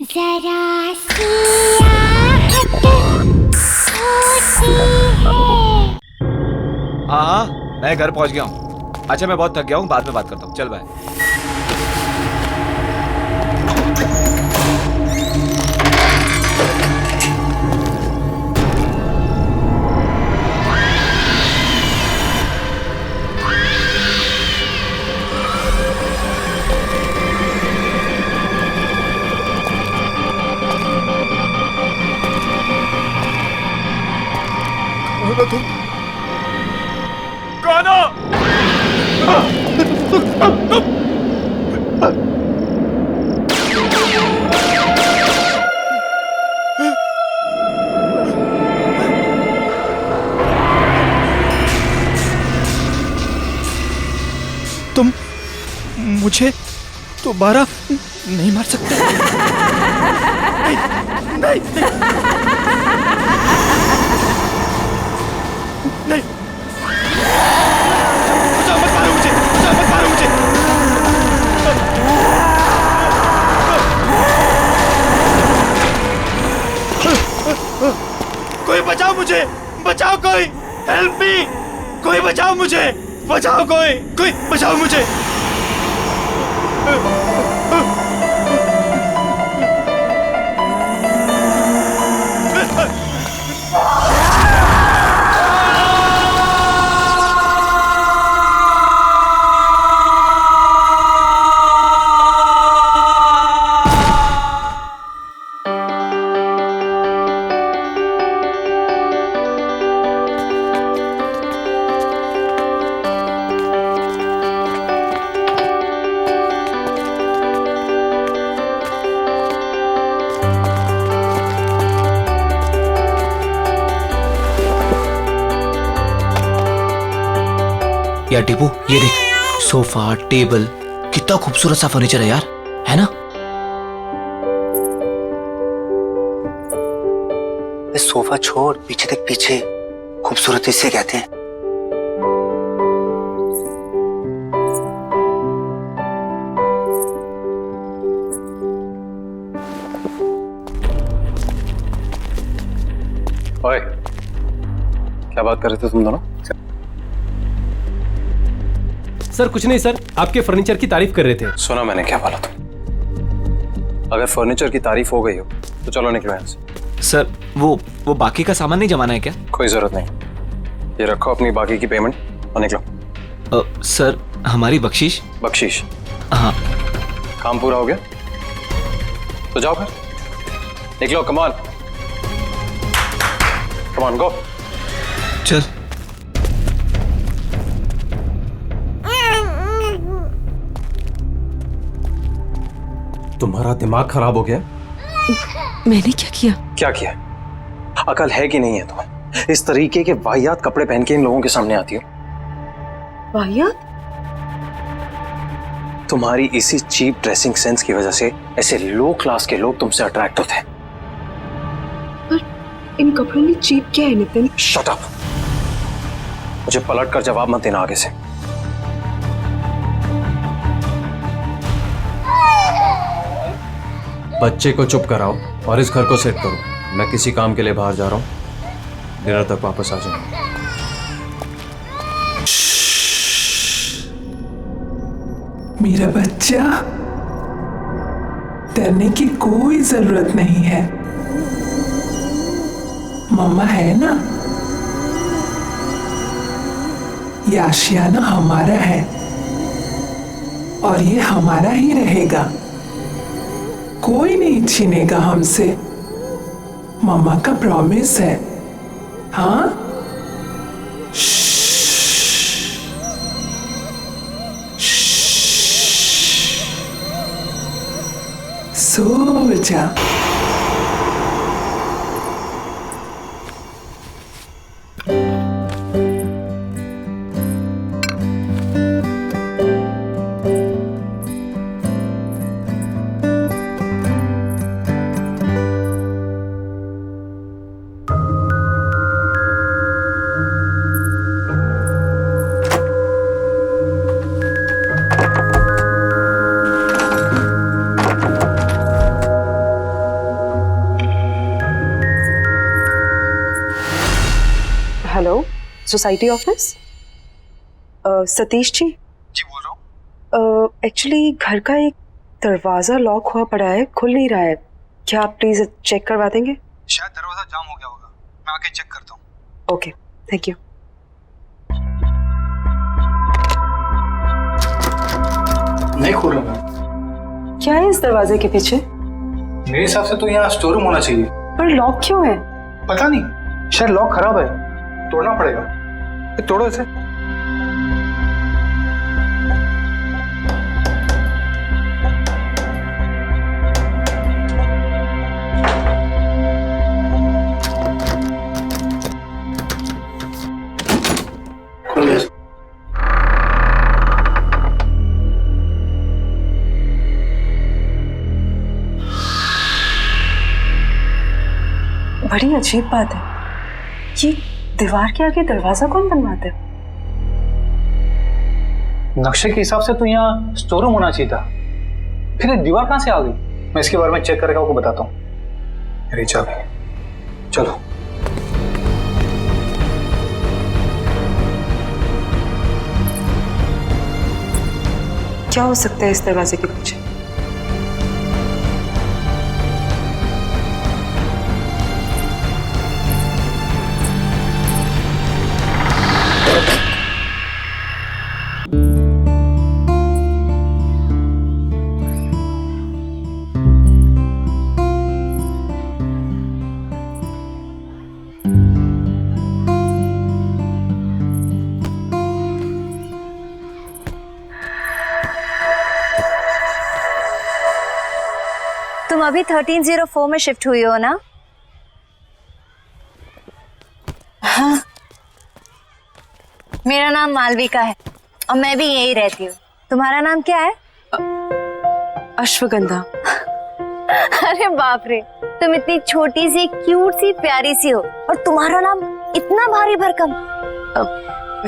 जरा सी आहट होती है। हाँ हाँ, मैं घर पहुंच गया हूँ। अच्छा मैं बहुत थक गया हूँ, बाद में बात करता हूँ। चल बाय। गाना तुम मुझे दोबारा नहीं मार सकते। नहीं, नहीं, नहीं, नहीं। बचाओ, मत मारो मुझे, बचाओ, मत मारो मुझे। कोई बचाओ मुझे, बचाओ कोई, हेल्प मी, कोई बचाओ मुझे, बचाओ कोई बचाओ मुझे। यार टीपू, ये देख, सोफा, टेबल, कितना खूबसूरत सा फर्नीचर है यार, है ना? सोफा छोड़, पीछे देख, पीछे खूबसूरती से कहते हैं। ओए, क्या बात कर रहे थे तुम दोनों? सर कुछ नहीं सर, आपके फर्नीचर की तारीफ कर रहे थे। सुना मैंने क्या बोला तुम? अगर फर्नीचर की तारीफ हो गई हो तो चलो निकलो यहाँ से। सर वो बाकी का सामान नहीं जमाना है क्या? कोई जरूरत नहीं, ये रखो अपनी बाकी की पेमेंट और निकलो। सर हमारी बख्शीश? बख्शीश? हाँ। काम पूरा हो गया तो जाओ फिर, निकलो। कमान कमान, गो। चल। तुम्हारा दिमाग खराब हो गया? मैंने क्या किया? क्या किया? अकल है कि नहीं है तुम्हें? इस तरीके के वाहियात कपड़े पहन के इन लोगों के सामने आती हो। वाहियात? तुम्हारी इसी चीप ड्रेसिंग सेंस की वजह से ऐसे लो क्लास के लोग तुमसे अट्रैक्ट होते हैं। पर इन कपड़ों में चीप क्या है नितिन? शट अप, मुझे पलट कर जवाब मत देना आगे से। बच्चे को चुप कराओ और इस घर को सेट करो। मैं किसी काम के लिए बाहर जा रहा हूँ, डिनर तक वापस आ जाऊंगा। मेरा बच्चा, डरने की कोई जरूरत नहीं है, मम्मा है ना। ये आशियाना हमारा है और ये हमारा ही रहेगा, कोई नहीं छीनेगा हमसे, मम्मा का प्रॉमिस है। हाँ, सो जा। Society office? सतीश जी बोल रहा हूँ। एक्चुअली घर का एक दरवाजा लॉक हुआ पड़ा है, खुल नहीं रहा है। क्या आप प्लीज चेक करवा देंगे? शायद दरवाजा जाम हो गया होगा, मैं आके चेक करता हूँ। Okay, thank you. नहीं खुल रहा मैं। क्या है इस दरवाजे के पीछे? मेरे हिसाब से तो यहाँ स्टोर रूम होना चाहिए। पर लॉक क्यों है? पता नहीं, शायद लॉक खराब है, तोड़ना पड़ेगा। तोड़ो इसे। बड़ी अजीब बात है, ये दीवार के आगे दरवाजा कौन बनवाता है? नक्शे के हिसाब से तो यहाँ स्टोर रूम होना चाहिए था, फिर ये दीवार कहाँ से आ गई? मैं इसके बारे में चेक करके आपको बताता हूँ। मेरी चाबी, चलो। क्या हो सकता है इस दरवाजे के पीछे? तुम अभी 1304 में शिफ्ट हुई हो ना? हाँ। मेरा नाम मालविका है और मैं भी यही रहती हूँ। तुम्हारा नाम क्या है? अश्वगंधा। अरे बाप रे, तुम इतनी छोटी सी, क्यूट सी, प्यारी सी हो और तुम्हारा नाम इतना भारी भरकम।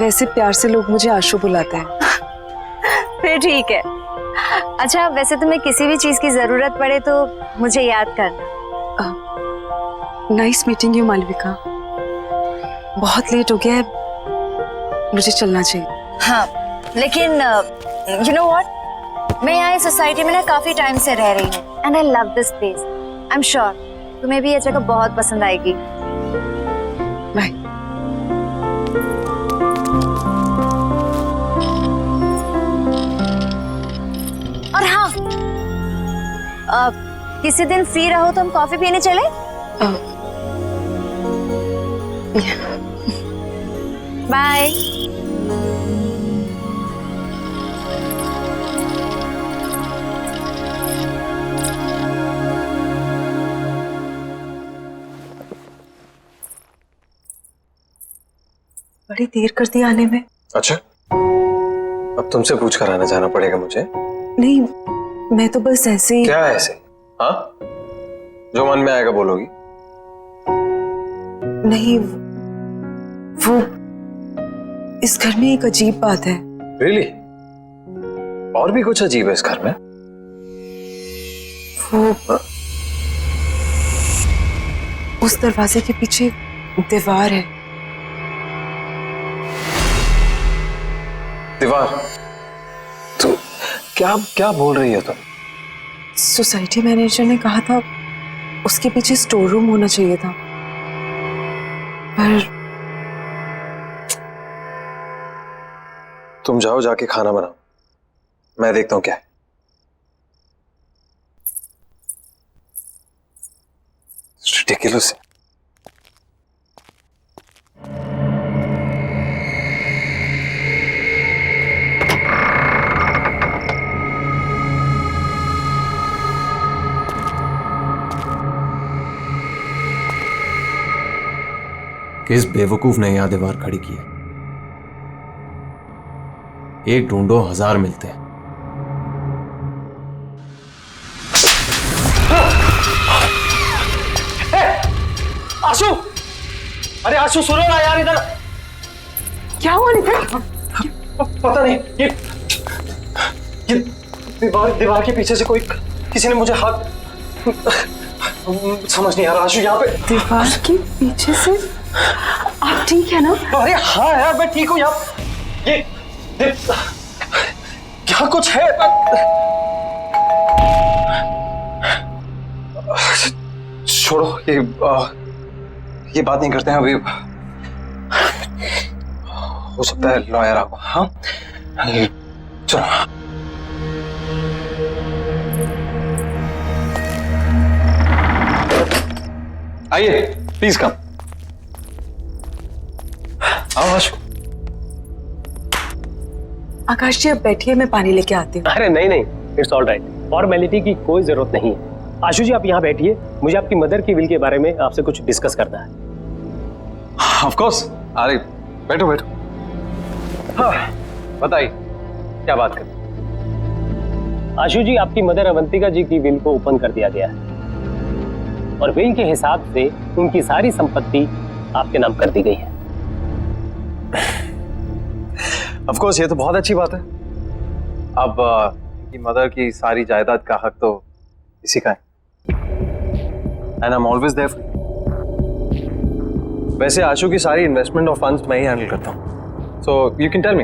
वैसे प्यार से लोग मुझे आशु बुलाते हैं। फिर ठीक है। अच्छा, वैसे तुम्हें किसी भी चीज की जरूरत पड़े तो मुझे याद करना। Nice meeting you Malvika. बहुत लेट हो गया है, मुझे चलना चाहिए। हाँ, लेकिन यू नो व्हाट, मैं यहाँ इस सोसाइटी में ना काफी टाइम से रह रही हूँ and I love this place. I am sure तुम्हें भी ये जगह बहुत पसंद आएगी। बाय। और हाँ, किसी दिन फ्री रहो तो हम कॉफी पीने चले? बाय। बड़ी देर कर दी आने में। अच्छा, अब तुमसे पूछ कर आना जाना पड़ेगा मुझे? नहीं, मैं तो बस ऐसे ही। क्या ऐसे? हाँ, जो मन में आएगा बोलोगी? नहीं, वो इस घर में एक अजीब बात है। Really? और भी कुछ अजीब है इस घर में? वो उस दरवाजे के पीछे दीवार है। दीवार? तो क्या क्या बोल रही हो तुम? सोसाइटी मैनेजर ने कहा था उसके पीछे स्टोर रूम होना चाहिए था, पर तुम जाओ, जाके खाना बनाओ, मैं देखता हूँ क्या है। Ridiculous. किस बेवकूफ ने यहां दीवार खड़ी की है? एक ढूंढो 1000 मिलते हैं। आशु, अरे आशु सुनो ना यार, इधर क्या हुआ नितिन? पता नहीं, ये दीवार के पीछे से कोई, किसी ने मुझे हाथ, समझ नहीं आ रहा आशु। यहाँ पे दीवार के पीछे से आप ठीक है ना? अरे हाँ यार मैं ठीक हूँ यार। ये क्या कुछ है? छोड़ो ये बात नहीं करते हैं अभी। हो सकता है लॉयर आपको। हाँ चलो। आइए प्लीज कम। आओ आशु। आकाश जी, अब बैठिए, मैं पानी लेके आती हूँ। अरे नहीं नहीं, इट्स ऑल राइट, फॉर्मेलिटी की कोई जरूरत नहीं है। आशु जी आप यहाँ बैठिए, मुझे आपकी मदर की विल के बारे में आपसे कुछ डिस्कस करना है। Of course. अरे बैठो बैठो। हाँ बताइए क्या बात कर। आशु जी, आपकी मदर अवंतिका जी की विल को ओपन कर दिया गया है और विल के हिसाब से उनकी सारी संपत्ति आपके नाम कर दी गई है। ऑफ कोर्स ये तो बहुत अच्छी बात है। अब की मदर की सारी जायदाद का हक तो इसी का है। And I am always there for you. वैसे आशु की सारी इन्वेस्टमेंट और फंड्स मैं ही हैंडल करता हूँ। So you can tell me,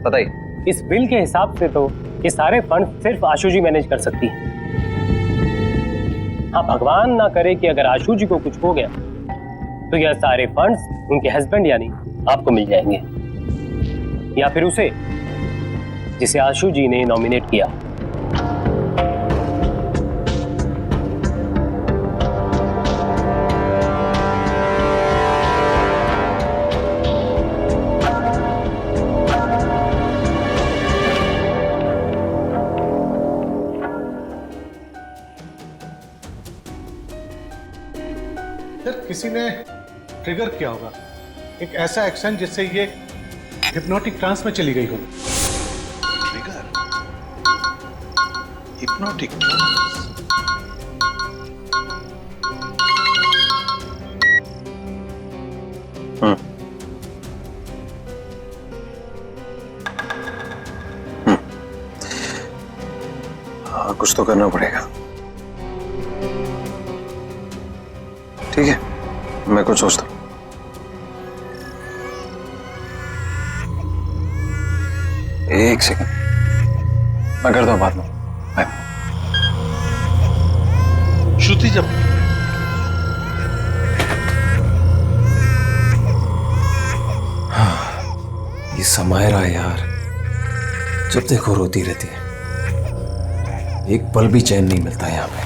बताइए। इस बिल के हिसाब से तो ये सारे फंड सिर्फ आशु जी मैनेज कर सकती है। हाँ, भगवान ना करे कि अगर आशु जी को कुछ हो गया तो यह सारे फंड्स उनके हस्बैंड यानी आपको मिल जाएंगे, या फिर उसे जिसे आशु जी ने नॉमिनेट किया। किसी ने ट्रिगर किया होगा एक ऐसा एक्शन जिससे ये हिप्नोटिक ट्रांस में चली गई हो। ट्रिगर, हिप्नोटिक हाँ, कुछ तो करना पड़ेगा। ठीक है, मैं कुछ सोचता हूँ। एक सेकंड, मैं करता हूँ बाद में। बाय। श्रुति जब ये समायरा यार, जब देखो रोती रहती है, एक पल भी चैन नहीं मिलता यहाँ पे।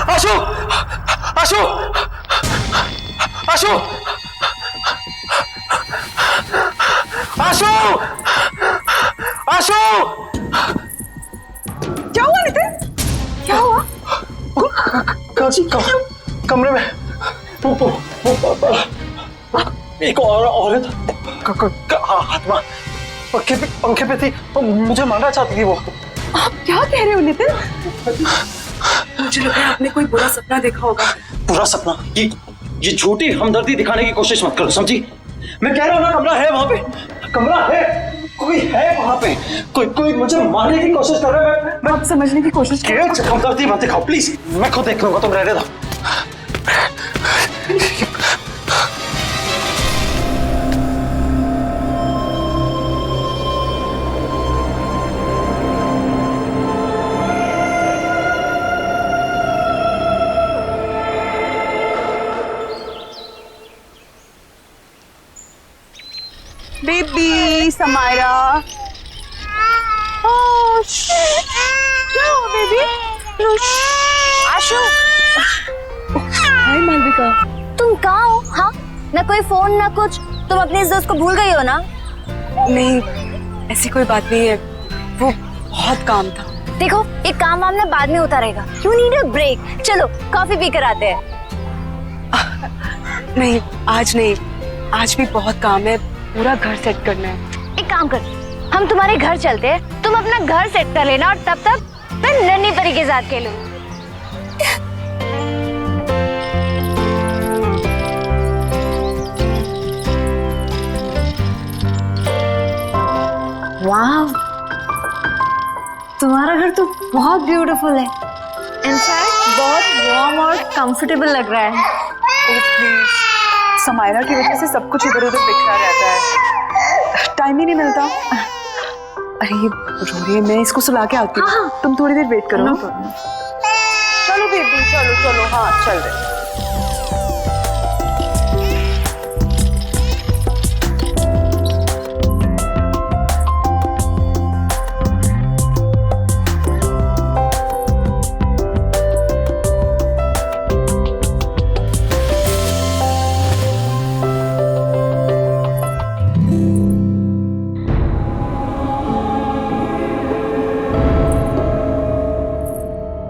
आशु, आशु, आशु, आशु, आशु। क्या हुआ नितिन? क्या हुआ? कमरे में एक औरत आत्मा पंखे पे थी, मुझे मारना चाहती थी वो। आप क्या कह रहे हो नितिन? मुझे लग रहा है आपने कोई बुरा सपना देखा होगा। बुरा सपना? ये झूठी हमदर्दी दिखाने की कोशिश मत करो, समझी? मैं कह रहा हूँ ना, कमरा है वहां पे, कमरा है। कोई है वहां पे, कोई मुझे मारने की कोशिश कर रहा है। मैं आप समझने की कोशिश करो। हमदर्दी मत दिखाओ प्लीज, मैं खुद देख लूंगा, तुम रहने दो। बेबी समायरा, बेबी आशु, हाय मालविका। तुम कहाँ हो? हाँ, ना कोई फोन ना कुछ। तुम अपने इस दोस्त को भूल गई हो ना? नहीं, ऐसी कोई बात नहीं है, वो बहुत काम था। देखो, ये काम वाम ना बाद में होता रहेगा। You need a break. चलो कॉफी पी कर आते हैं। नहीं, आज नहीं, आज भी बहुत काम है, पूरा घर सेट करना है। एक काम कर, हम तुम्हारे घर चलते हैं, तुम अपना घर सेट कर लेना और तब तक मैं नन्ही परी के साथ खेलूं। वाह, तुम्हारा घर तो बहुत ब्यूटीफुल है। इनफैक्ट बहुत वार्म और कंफर्टेबल लग रहा है। ओह प्लीज, समायरा की वजह से सब कुछ इधर उधर बिखरा रहता है, टाइम ही नहीं मिलता। अरे ये रो रही है, मैं इसको सुला के आती हूँ। हाँ। तुम थोड़ी देर वेट करो। चलो बेबी, चलो चलो, हाँ चल रहे।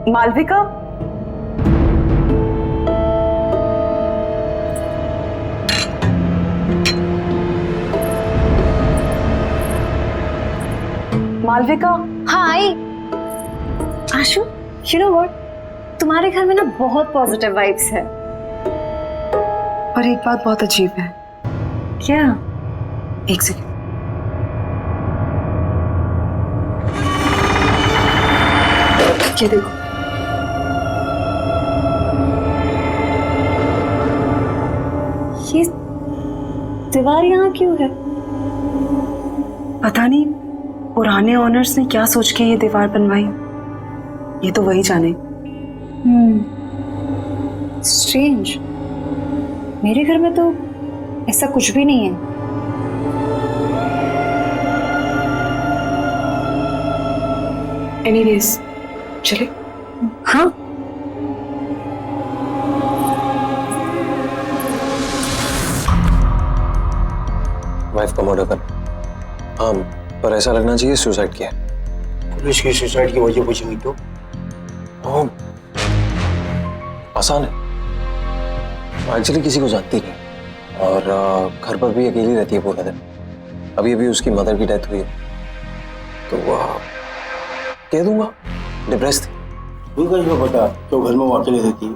मालविका, मालविका। हाँ आई। आशु, यू नो व्हाट, तुम्हारे घर में ना बहुत पॉजिटिव वाइब्स है। पर एक बात बहुत अजीब है। क्या? एक सेकंड। ये देखो, ये दीवार यहाँ क्यों है? पता नहीं पुराने ओनर्स ने क्या सोच के ये दीवार बनवाई, ये तो वही जाने। स्ट्रेंज, मेरे घर में तो ऐसा कुछ भी नहीं है। एनीवेज, चले। हाँ, वाइफ का मर्डर करना, हाँ, पर ऐसा लगना चाहिए सुसाइड किया। पुलिस की सुसाइड की वजह पूछेंगी तो? आसान है, एक्चुअली किसी को जानती नहीं और घर पर भी अकेली रहती है पूरा दिन। अभी अभी उसकी मदर की डेथ हुई है, तो कह दूंगा डिप्रेस थी। तू कैसे पता तो घर में वो अकेले रहती है?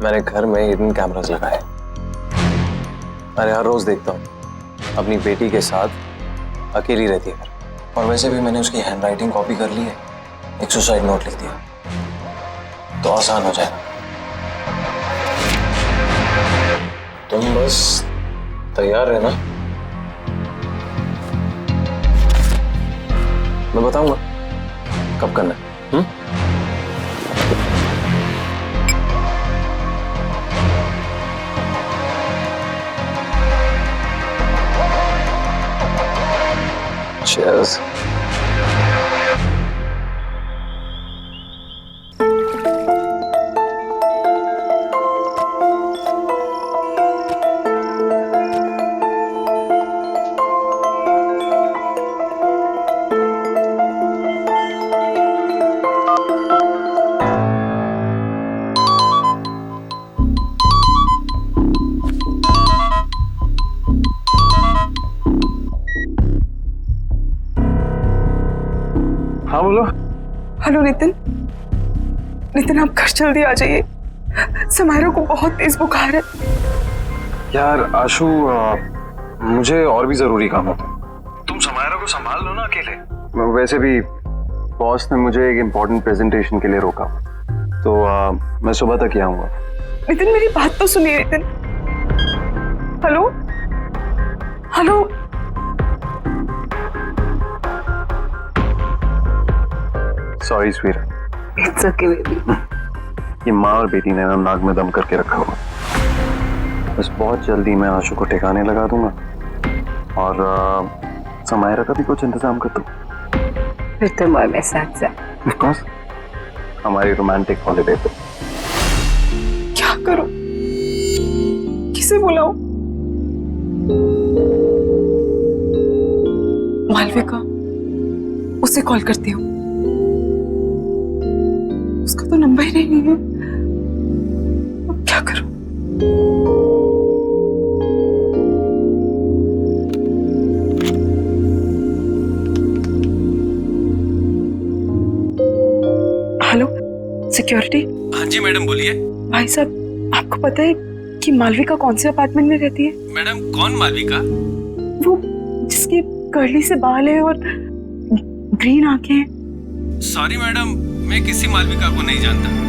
मैंने घर में हिडन कैमरास लगाए, अरे हर रोज देखता हूँ अपनी बेटी के साथ अकेली रहती है घर। और वैसे भी मैंने उसकी हैंडराइटिंग कॉपी कर ली है, एक सुसाइड नोट लिख दिया तो आसान हो जाएगा। तुम बस तैयार रहना, मैं बताऊंगा कब करना है। Cheers. हाँ बोलो। हेलो नितिन, नितिन आप घर जल्दी आ जाइए, समायरा को बहुत तेज बुखार है। यार आशु, मुझे और भी जरूरी काम होता है, को संभाल लो ना अकेले। वैसे भी बॉस ने मुझे एक इम्पोर्टेंट प्रेजेंटेशन के लिए रोका, तो मैं सुबह तक ही आऊंगा। नितिन मेरी बात तो सुनिए Nitin. Hello hello, sorry sweet. It's okay baby. ये माँ और बेटी ने ना नाक में दम करके रखा हुआ। बस बहुत जल्दी मैं आशु को ठिकाने लगा दूंगा और समायरा का भी कुछ इंतजाम कर दूं। फिर तुम और मैं साथ साथ। Of course, हमारी रोमांटिक हॉलिडे पे। क्या करूं, किसे बुलाऊं? मालविका, उसे कॉल करती हूँ। उसका तो नंबर ही नहीं है। अब क्या करूं? Hello security. हाँ जी मैडम बोलिए। भाई साहब, आपको पता है कि मालविका कौन से अपार्टमेंट में रहती है? मैडम कौन मालविका? वो जिसकी कर्ली से बाल है और ग्रीन आंखें हैं। सॉरी मैडम, मैं किसी मालविका को नहीं जानता।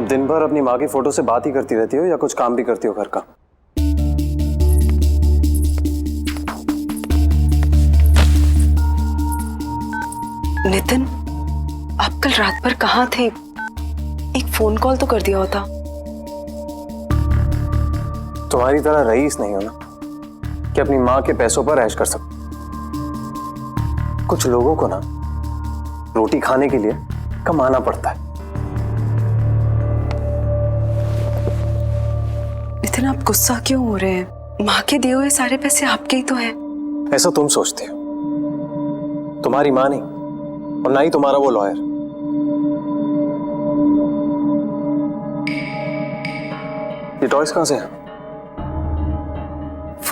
दिन भर अपनी माँ की फोटो से बात ही करती रहती हो या कुछ काम भी करती हो घर का? नितिन, आप कल रात भर कहाँ थे? एक फोन कॉल तो कर दिया होता। तुम्हारी तरह रईस नहीं हो ना कि अपनी माँ के पैसों पर ऐश कर सको। कुछ लोगों को ना रोटी खाने के लिए कमाना पड़ता है। नितिन, आप गुस्सा क्यों हो रहे हैं? माँ के दिए हुए सारे पैसे आपके ही तो हैं। ऐसा तुम सोचते हो, तुम्हारी माँ नहीं और ना ही तुम्हारा वो लॉयर। ये टॉयज कहां से हैं?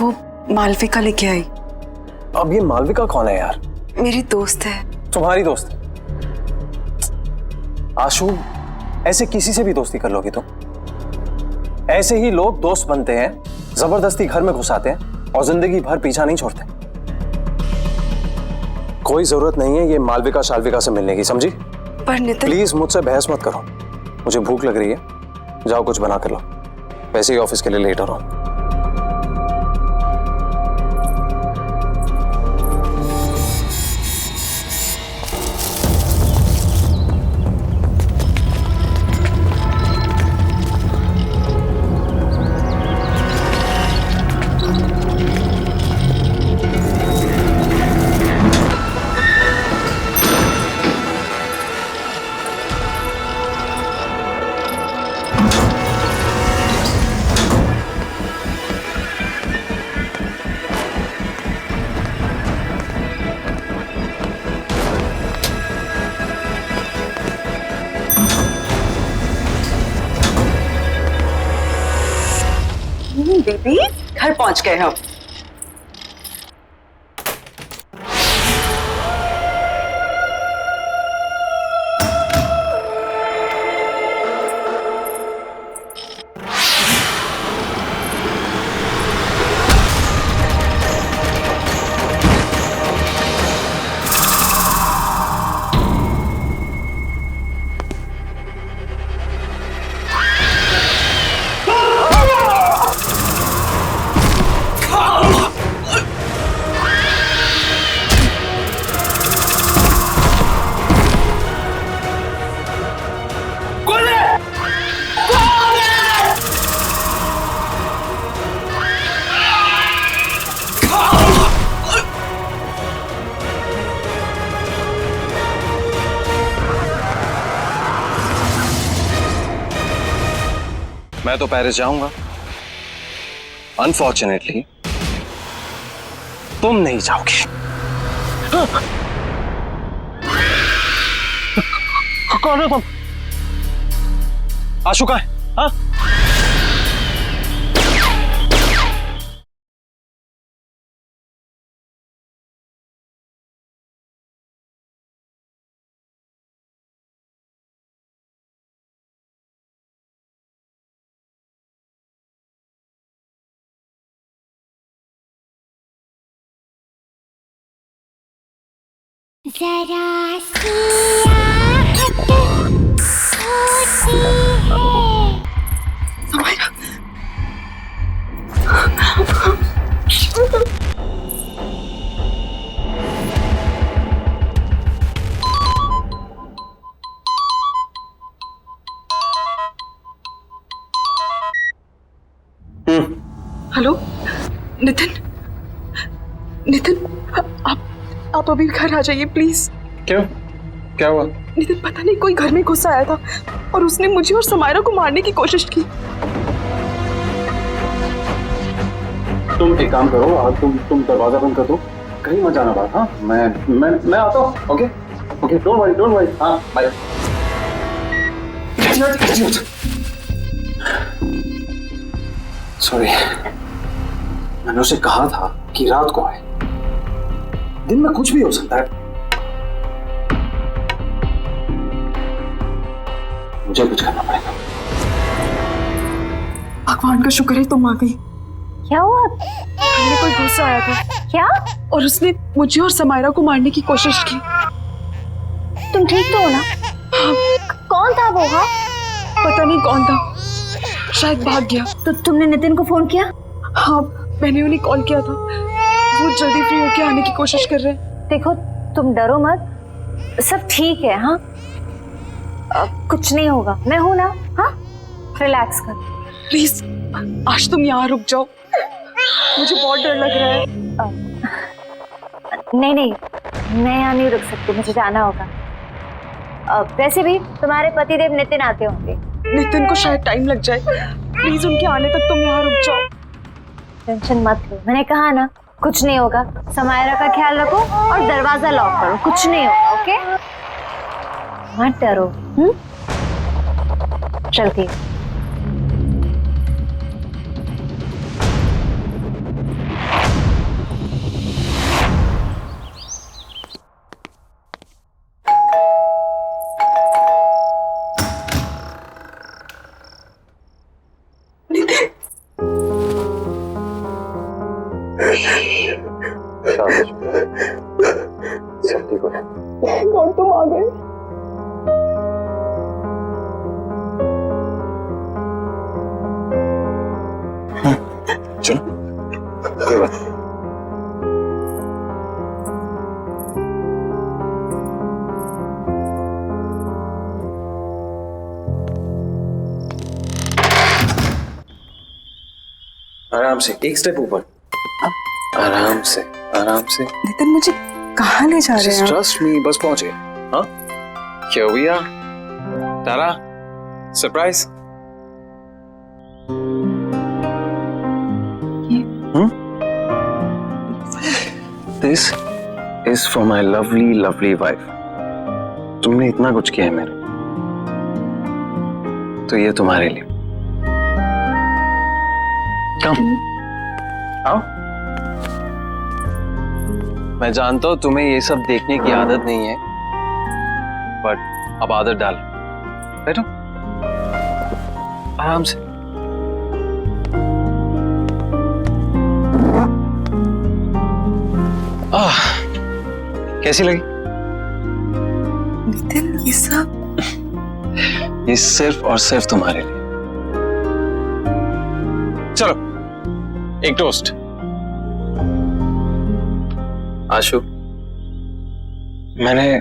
वो मालविका लेके आई। अब ये मालविका कौन है यार? मेरी दोस्त है। तुम्हारी दोस्त? आशु, ऐसे किसी से भी दोस्ती कर लोगी तुम? ऐसे ही लोग दोस्त बनते हैं, जबरदस्ती घर में घुसाते हैं और जिंदगी भर पीछा नहीं छोड़ते। कोई जरूरत नहीं है ये मालविका शालविका से मिलने की, समझी? पर नितिन, प्लीज मुझसे बहस मत करो। मुझे भूख लग रही है, जाओ कुछ बना कर लो। वैसे ही ऑफिस के लिए लेट हो रहा हूं। बेबी, घर पहुंच गए हम। मैं तो पेरिस जाऊंगा। अनफॉर्चुनेटली तुम नहीं जाओगे। कौन हो तुम? आशु कहाँ है? हाँ? जरा सी आहट होती है। समायरा, हेलो नितिन, नितिन आप अभी घर आ जाइए प्लीज। क्यों? क्या हुआ? नितिन पता नहीं कोई घर में घुस आया था और उसने मुझे और समायरा को मारने की कोशिश की। तुम एक काम करो, आज तुम दरवाजा बंद कर दो, कहीं मत जाना बात। हाँ, मैं आता हूँ। Okay okay, don't worry. हाँ बाय। सॉरी, मैंने उसे कहा था कि रात को आए। दिन में कुछ भी हो सकता है। मुझे कुछ करना पड़ेगा। भगवान का शुक्र है तुम आ गई। क्या हुआ? हमने कोई घुस आया था। क्या? और उसने मुझे और समायरा को मारने की कोशिश की। तुम ठीक तो हो ना? कौन था वो? हाँ, पता नहीं कौन था, शायद भाग गया। तो तुमने नितिन को फोन किया? हाँ, मैंने उन्हें कॉल किया था। वो जल्दी फ्री होके आने की कोशिश कर रहे हैं। देखो तुम डरो मत, सब ठीक है। हाँ, कुछ नहीं होगा, मैं हूं ना। हाँ, रिलैक्स कर। प्लीज आज तुम यहाँ रुक जाओ, मुझे बहुत डर लग रहा है। नहीं, मैं यहाँ नहीं रुक सकती, मुझे जाना होगा। वैसे भी तुम्हारे पतिदेव नितिन आते होंगे। नितिन को शायद टाइम लग जाए, प्लीज उनके आने तक तुम यहाँ रुक जाओ। टेंशन मत लो, मैंने कहा ना कुछ नहीं होगा। समायरा का ख्याल रखो और दरवाजा लॉक करो, कुछ नहीं होगा। ओके, मत डरो। चलती हूँ। कौन तुम आ गए? चलो, कोई बात। आराम से, एक स्टेप ऊपर। आराम से, आराम से। नितिन मुझे कहाँ ले जा रहे हैं? ट्रस्ट मी, बस पहुंचे। हाँ, Here we are. Tara, surprise. This is for my lovely, lovely wife. तुमने इतना कुछ किया है मेरे, तो ये तुम्हारे लिए। कम आओ। मैं जानता हूं तुम्हें ये सब देखने की आदत नहीं है, बट अब आदत डाल। बैठो आराम से। कैसी लगी? नितिन, ये सब ये सिर्फ और सिर्फ तुम्हारे लिए। चलो एक टोस्ट। आशु, मैंने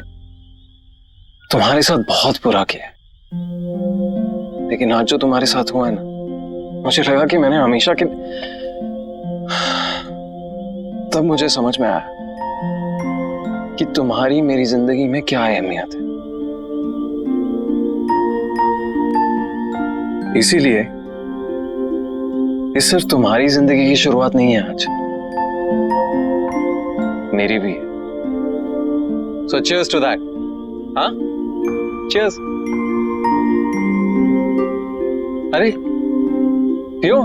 तुम्हारे साथ बहुत बुरा किया, लेकिन आज जो तुम्हारे साथ हुआ है ना, मुझे लगा कि मैंने हमेशा के तब मुझे समझ में आया कि तुम्हारी मेरी जिंदगी में क्या अहमियत है। इसीलिए ये सिर्फ तुम्हारी जिंदगी की शुरुआत नहीं है आज, मेरी भी है। सो cheers to that. हाँ? Cheers. अरे पियो।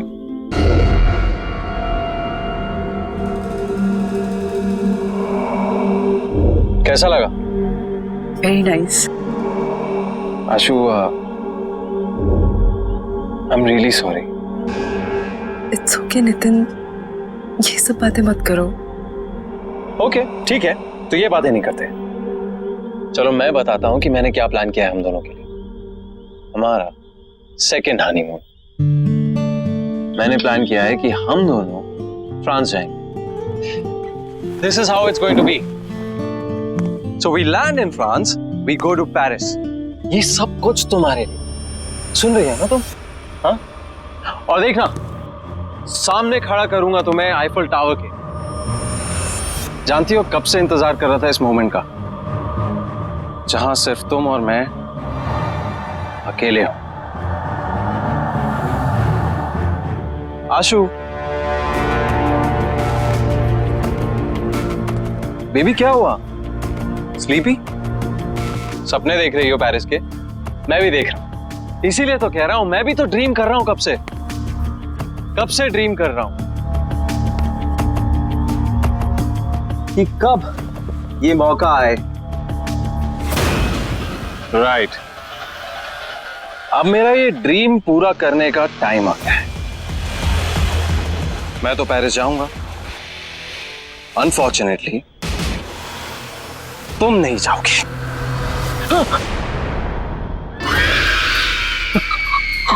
कैसा लगा? Very nice. Ashu, I'm really sorry. It's okay Nitin, ये सब बातें मत करो। ओके ठीक है, तो ये बातें नहीं करते। चलो मैं बताता हूं कि मैंने क्या प्लान किया है हम दोनों के लिए। हमारा सेकेंड हनीमून। मैंने प्लान किया है कि हम दोनों फ्रांस जाएंगे। This is how it's going to be. So we land in France, we go to Paris. ये सब कुछ तुम्हारे लिए। सुन रही है ना तुम? हाँ? और देखना, सामने खड़ा करूंगा तुम्हें आईफल टावर के। जानती हो कब से इंतजार कर रहा था इस मोमेंट का, जहां सिर्फ तुम और मैं अकेले हो। आशु, बेबी क्या हुआ? स्लीपी? सपने देख रही हो पेरिस के? मैं भी देख रहा हूं, इसीलिए तो कह रहा हूं, मैं भी तो ड्रीम कर रहा हूं। कब से ड्रीम कर रहा हूं कि कब ये मौका आए। राइट, अब मेरा ये ड्रीम पूरा करने का टाइम आ गया है। मैं तो पेरिस जाऊंगा, अनफॉर्चुनेटली तुम नहीं जाओगे।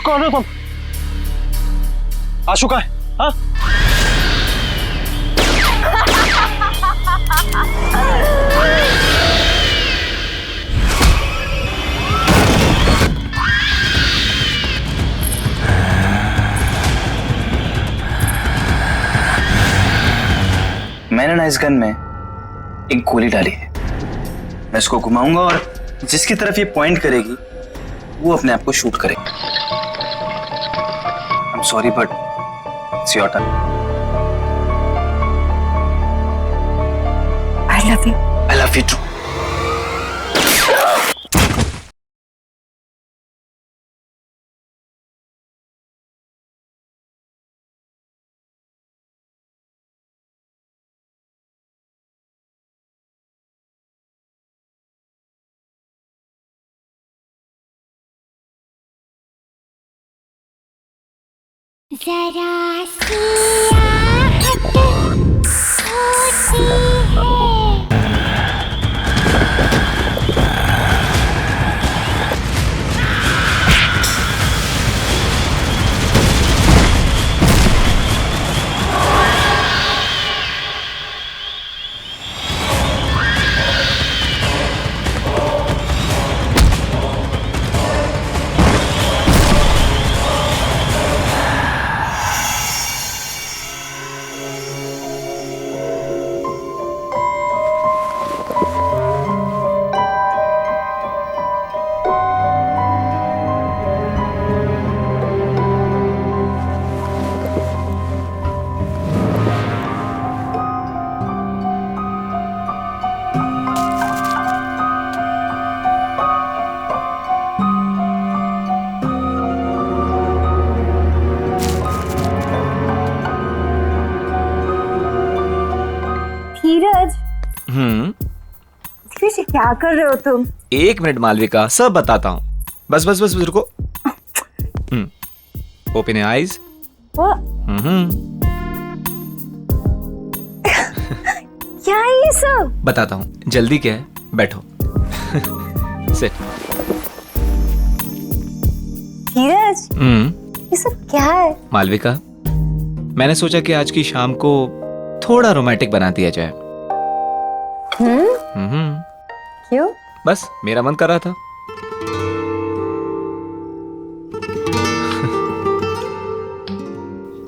कौन हो तुम? आशु कहाँ है? हाँ? मैंने ना इस गन में एक गोली डाली है। मैं इसको घुमाऊंगा और जिसकी तरफ ये पॉइंट करेगी वो अपने आप को शूट करेगा। I am sorry but it's your turn. I love you. I love you too. जरा सी आहट होती है। क्या कर रहे हो तुम? 1 मिनट मालविका, सब बताता हूँ। बस बस बस बस रुको। Open your eyes. क्या है ये सब? बताता हूँ, जल्दी क्या है, बैठो। सिट। धीरज, ये सब क्या है? मालविका, मैंने सोचा कि आज की शाम को थोड़ा रोमांटिक बना दिया जाए। क्यों? बस मेरा मन कर रहा था।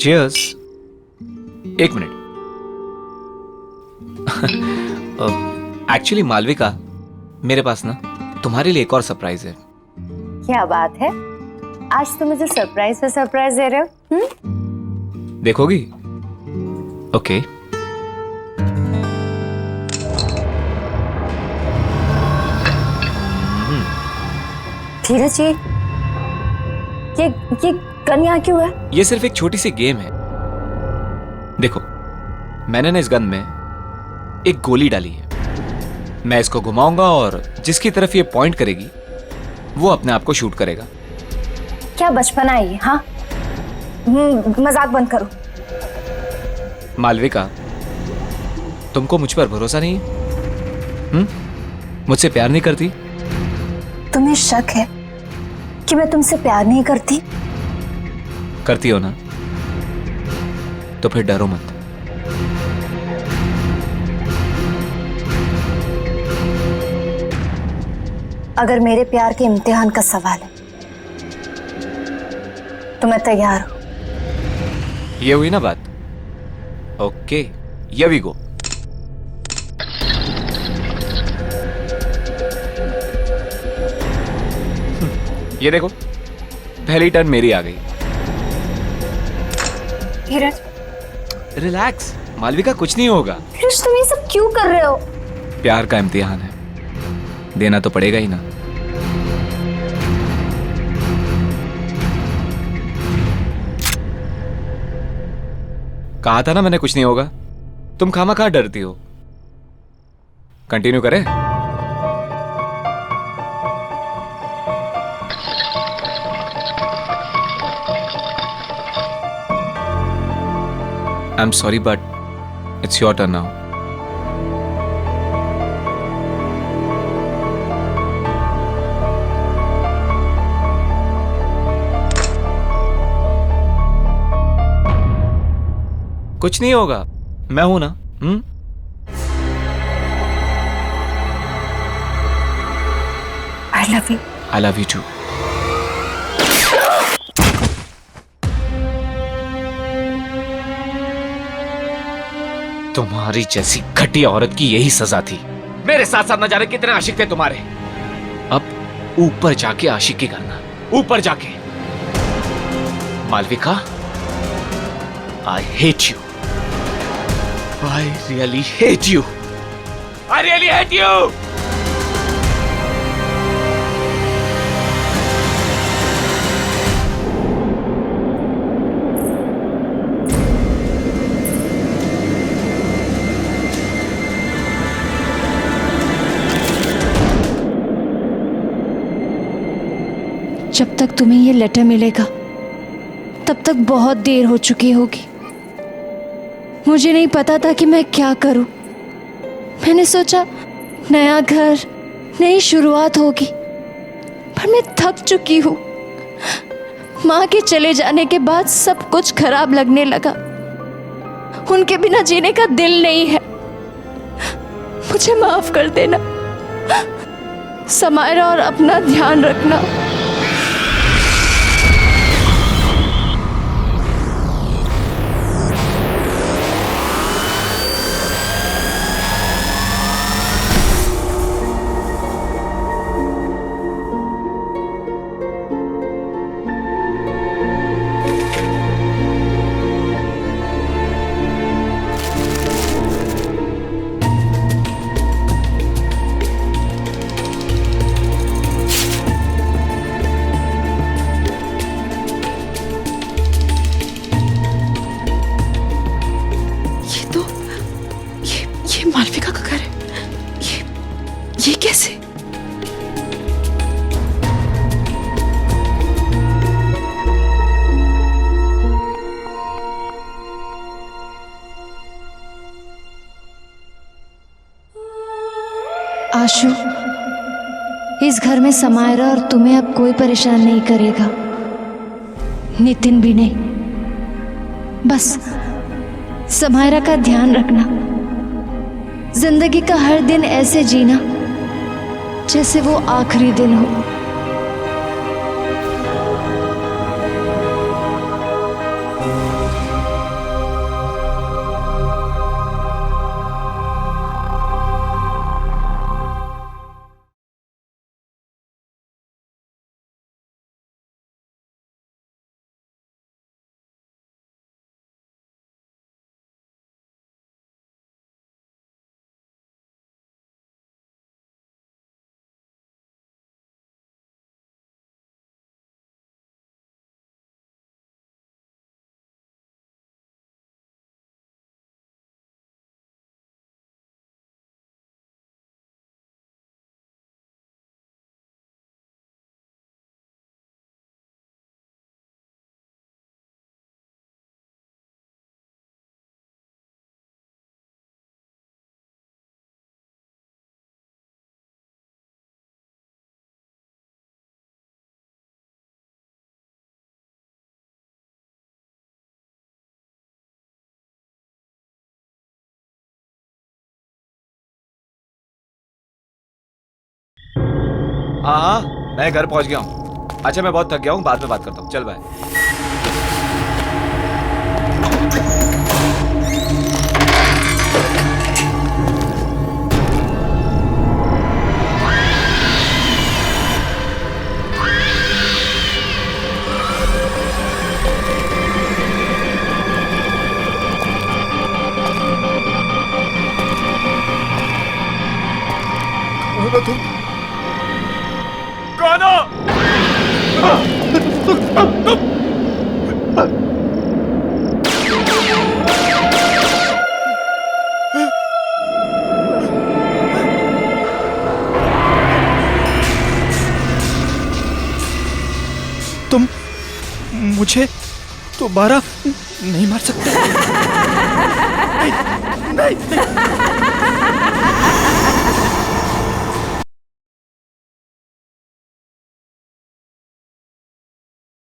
Cheers। 1 मिनट। एक्चुअली मालविका, मेरे पास ना तुम्हारे लिए एक और सरप्राइज है। क्या बात है? आज तुम मुझे सरप्राइज पे सरप्राइज दे रहे हो? देखोगी? ओके। धीरज जी, ये गन यहाँ क्यों है? ये सिर्फ एक छोटी सी गेम है। देखो, मैंने ना इस गन में एक गोली डाली है। मैं इसको घुमाऊंगा और जिसकी तरफ ये पॉइंट करेगी वो अपने आप को शूट करेगा। क्या बचपना है ये? हाँ, मजाक बंद करो। मालविका, तुमको मुझ पर भरोसा नहीं है? मुझसे प्यार नहीं करती? तुम्हें शक है कि मैं तुमसे प्यार नहीं करती? करती हो ना? तो फिर डरो मत। अगर मेरे प्यार के इम्तिहान का सवाल है तो मैं तैयार हूं। ये हुई ना बात? Okay, here we go. ये देखो, पहली टर्न मेरी आ गई। धीरज, रिलैक्स मालविका, कुछ नहीं होगा। धीरज, तुम ये सब क्यों कर रहे हो? प्यार का इम्तिहान है, देना तो पड़ेगा ही ना। कहा था ना मैंने, कुछ नहीं होगा। तुम खामखा डरती हो। कंटिन्यू करें? I'm sorry, but it's your turn now. कुछ नहीं होगा, मैं हूं ना। I love you. I love you too. तुम्हारी जैसी घटिया औरत की यही सजा थी। मेरे साथ साथ न जाने कितने आशिक थे तुम्हारे। अब ऊपर जाके आशिकी करना, ऊपर जाके। Malvika, I hate you. I really hate you. I really hate you. जब तक तुम्हें ये लेटर मिलेगा तब तक बहुत देर हो चुकी होगी। मुझे नहीं पता था कि मैं क्या करूं। मैंने सोचा नया घर, नई शुरुआत होगी, पर मैं थक चुकी हूं। माँ के चले जाने के बाद सब कुछ खराब लगने लगा। उनके बिना जीने का दिल नहीं है। मुझे माफ कर देना समायरा, और अपना ध्यान रखना। आशु, इस घर में समायरा और तुम्हें अब कोई परेशान नहीं करेगा, नितिन भी नहीं। बस समायरा का ध्यान रखना, जिंदगी का हर दिन ऐसे जीना जैसे वो आखिरी दिन हो। हाँ हाँ, मैं घर पहुंच गया हूँ। अच्छा मैं बहुत थक गया हूँ, बाद में बात करता हूँ। चल बाय। तुम मुझे दोबारा नहीं मार सकते। नहीं, नहीं, नहीं।